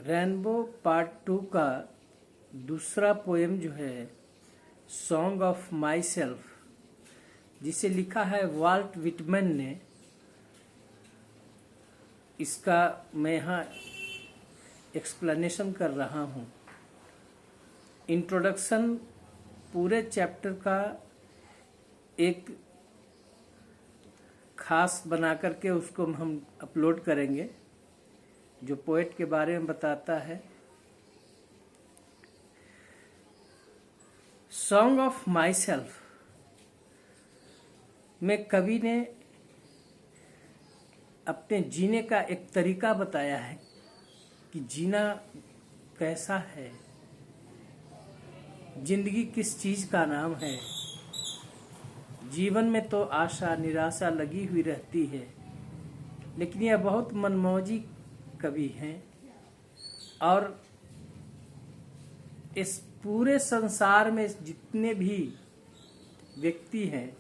Rainbow part 2 का दूसरा poem जो है सॉन्ग ऑफ माई सेल्फ, जिसे लिखा है वाल्ट विटमैन ने, इसका मैं यहाँ एक्सप्लेनेशन कर रहा हूँ। इंट्रोडक्शन पूरे चैप्टर का एक खास बना करके उसको हम अपलोड करेंगे, जो पोएट के बारे में बताता है। सॉन्ग ऑफ माई सेल्फ में कवि ने अपने जीने का एक तरीका बताया है कि जीना कैसा है, जिंदगी किस चीज का नाम है। जीवन में तो आशा निराशा लगी हुई रहती है, लेकिन यह बहुत मनमौजी कवि हैं और इस पूरे संसार में जितने भी व्यक्ति हैं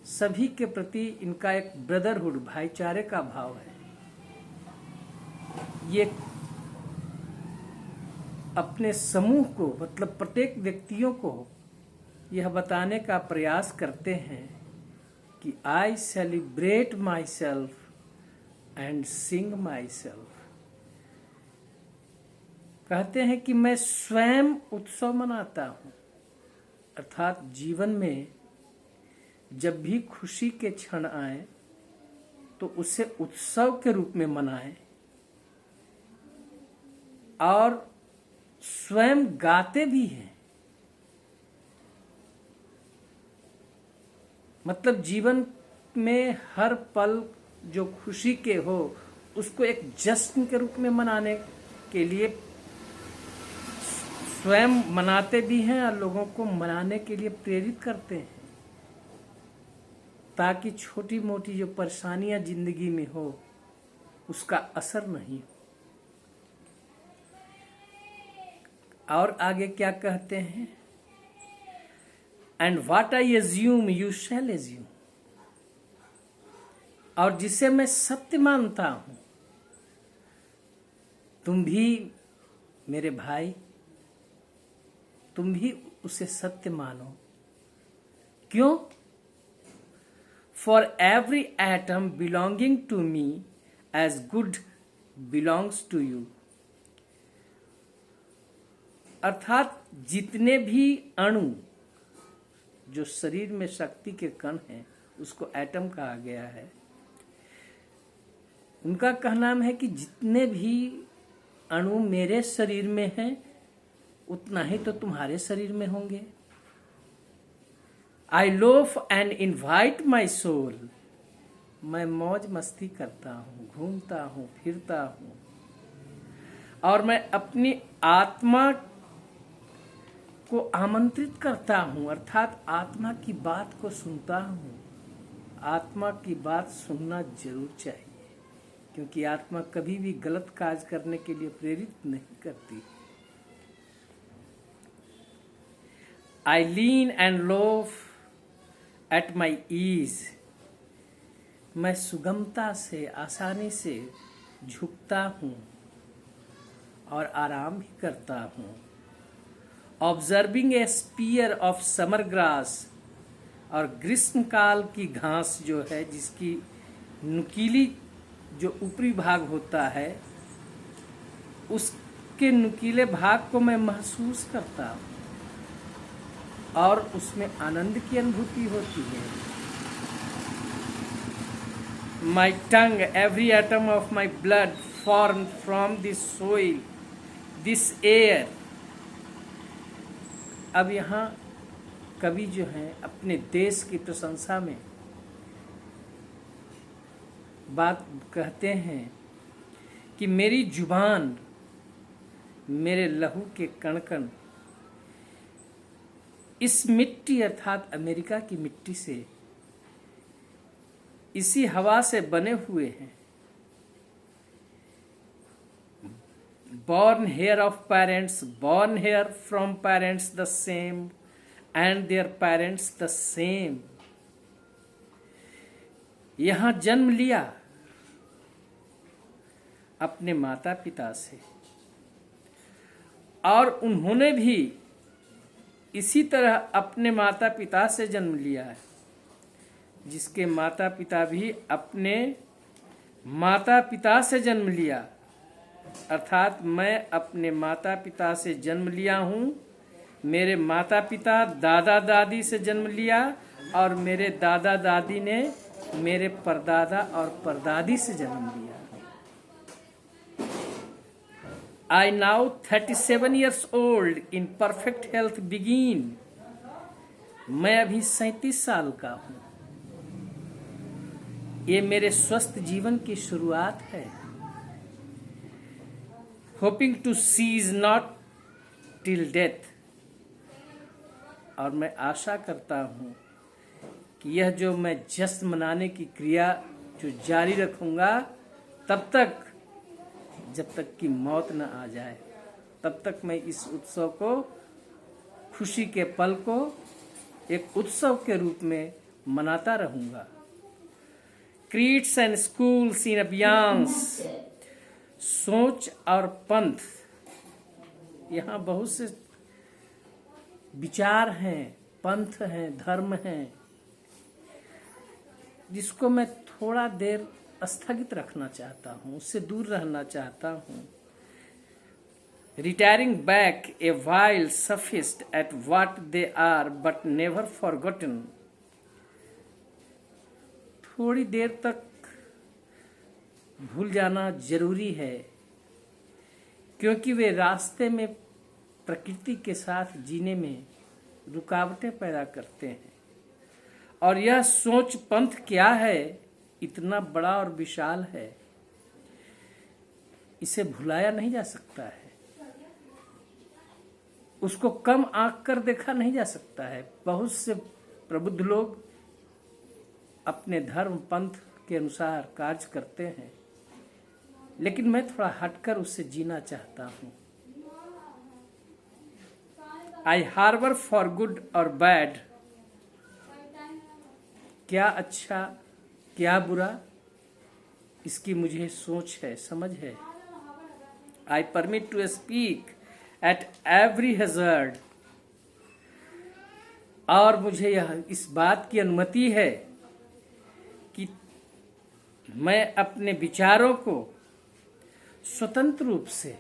सभी के प्रति इनका एक ब्रदरहुड, भाईचारे का भाव है। ये अपने समूह को, मतलब प्रत्येक व्यक्तियों को यह बताने का प्रयास करते हैं कि I celebrate my self and Singh my self. कहते हैं कि मैं स्वयं उत्सव मनाता हूँ, अर्थात जीवन में जब भी खुशी के क्षण आए तो उसे उत्सव के रूप में मनाएं और स्वयं गाते भी हैं। मतलब जीवन में हर पल जो खुशी के हो उसको एक जश्न के रूप में मनाने के लिए स्वयं मनाते भी हैं और लोगों को मनाने के लिए प्रेरित करते हैं, ताकि छोटी मोटी जो परेशानियां जिंदगी में हो उसका असर नहीं हो। और आगे क्या कहते हैं, and what I assume you shall assume, और जिसे मैं सत्य मानता हूं तुम भी मेरे भाई, तुम भी उसे सत्य मानो। क्यों? For every atom belonging to me as good belongs to you, अर्थात जितने भी अणु जो शरीर में शक्ति के कण हैं उसको एटम कहा गया है। उनका कहना है कि जितने भी अणु मेरे शरीर में हैं उतना ही तो तुम्हारे शरीर में होंगे। I loafe and invite my soul, मैं मौज मस्ती करता हूँ, घूमता हूँ, फिरता हूँ और मैं अपनी आत्मा को आमंत्रित करता हूँ, अर्थात आत्मा की बात को सुनता हूँ। आत्मा की बात सुनना जरूर चाहिए, क्योंकि आत्मा कभी भी गलत काज करने के लिए प्रेरित नहीं करती। I lean and loafe at my ease, मैं सुगमता से, आसानी से झुकता हूँ और आराम भी करता हूँ। Observing a spear of summer grass, और ग्रीष्म काल की घास जो है जिसकी नुकीली जो ऊपरी भाग होता है उसके नुकीले भाग को मैं महसूस करता हूँ और उसमें आनंद की अनुभूति होती है। My tongue every atom of my blood form from this soil this air. अब यहाँ कवि जो हैं अपने देश की प्रशंसा में बात कहते हैं कि मेरी जुबान मेरे लहू के कण कण इस मिट्टी अर्थात अमेरिका की मिट्टी से, इसी हवा से बने हुए हैं। born here of parents, born here from parents the same, and their parents the same। यहाँ जन्म लिया अपने माता पिता से, और उन्होंने भी इसी तरह अपने माता पिता से जन्म लिया है, जिसके माता पिता भी अपने माता पिता से जन्म लिया, अर्थात मैं अपने माता पिता से जन्म लिया हूँ, मेरे माता पिता दादा दादी से जन्म लिया और मेरे दादा दादी ने मेरे परदादा और परदादी से जन्म लिया। I now 37 years old in perfect health begin. मैं अभी 37 साल का हूँ। ये मेरे स्वस्थ जीवन की शुरुआत है। Hoping to cease not till death. और मैं आशा करता हूँ कि यह जो मैं जश्न मनाने की क्रिया जो जारी रखूँगा तब तक, जब तक कि मौत न आ जाए, तब तक मैं इस उत्सव को, खुशी के पल को एक उत्सव के रूप में मनाता रहूँगा। क्रीड्स एंड स्कूल्स इन अभियान्स, सोच और पंथ, यहाँ बहुत से विचार हैं, पंथ हैं, धर्म हैं, जिसको मैं थोड़ा देर स्थगित रखना चाहता हूँ, उससे दूर रहना चाहता हूँ। Retiring back a while sufficed at what they are but never forgotten. थोड़ी देर तक भूल जाना जरूरी है, क्योंकि वे रास्ते में प्रकृति के साथ जीने में रुकावटें पैदा करते हैं। और यह सोच पंथ क्या है, इतना बड़ा और विशाल है, इसे भुलाया नहीं जा सकता है, उसको कम आंक कर देखा नहीं जा सकता है। बहुत से प्रबुद्ध लोग अपने धर्म पंथ के अनुसार कार्य करते हैं, लेकिन मैं थोड़ा हटकर उससे जीना चाहता हूँ। आई हार्बर फॉर गुड और बैड, क्या अच्छा क्या बुरा, इसकी मुझे सोच है, समझ है। I permit to speak at every hazard, और मुझे यह इस बात की अनुमति है कि मैं अपने विचारों को स्वतंत्र रूप से,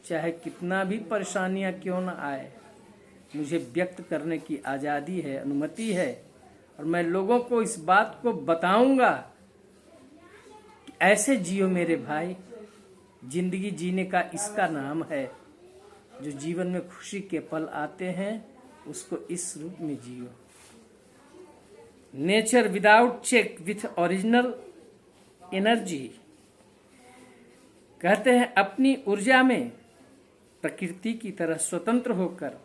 चाहे कितना भी परेशानियां क्यों न आए, मुझे व्यक्त करने की आज़ादी है, अनुमति है। और मैं लोगों को इस बात को बताऊंगा कि ऐसे जियो मेरे भाई, जिंदगी जीने का इसका नाम है। जो जीवन में खुशी के पल आते हैं उसको इस रूप में जियो। Nature without check with original energy, कहते हैं अपनी ऊर्जा में प्रकृति की तरह स्वतंत्र होकर,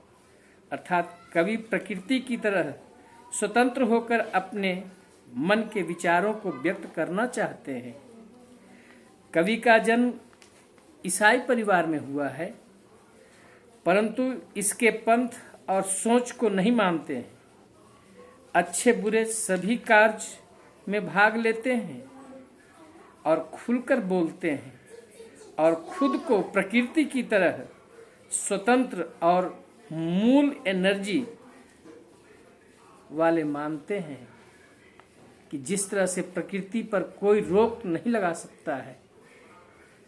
अर्थात कवि प्रकृति की तरह स्वतंत्र होकर अपने मन के विचारों को व्यक्त करना चाहते हैं। कवि का जन्म ईसाई परिवार में हुआ है, परंतु इसके पंथ और सोच को नहीं मानते हैं। अच्छे बुरे सभी कार्य में भाग लेते हैं और खुलकर बोलते हैं और खुद को प्रकृति की तरह स्वतंत्र और मूल एनर्जी वाले मानते हैं कि जिस तरह से प्रकृति पर कोई रोक नहीं लगा सकता है,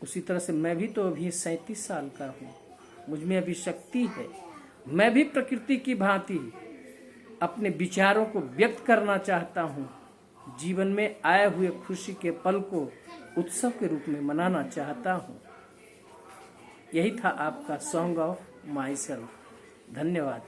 उसी तरह से मैं भी तो अभी 37 साल का हूँ, मुझ में अभी शक्ति है। मैं भी प्रकृति की भांति अपने विचारों को व्यक्त करना चाहता हूँ, जीवन में आए हुए खुशी के पल को उत्सव के रूप में मनाना चाहता हूँ। यही था आपका सॉन्ग ऑफ माई सेल्फ। धन्यवाद।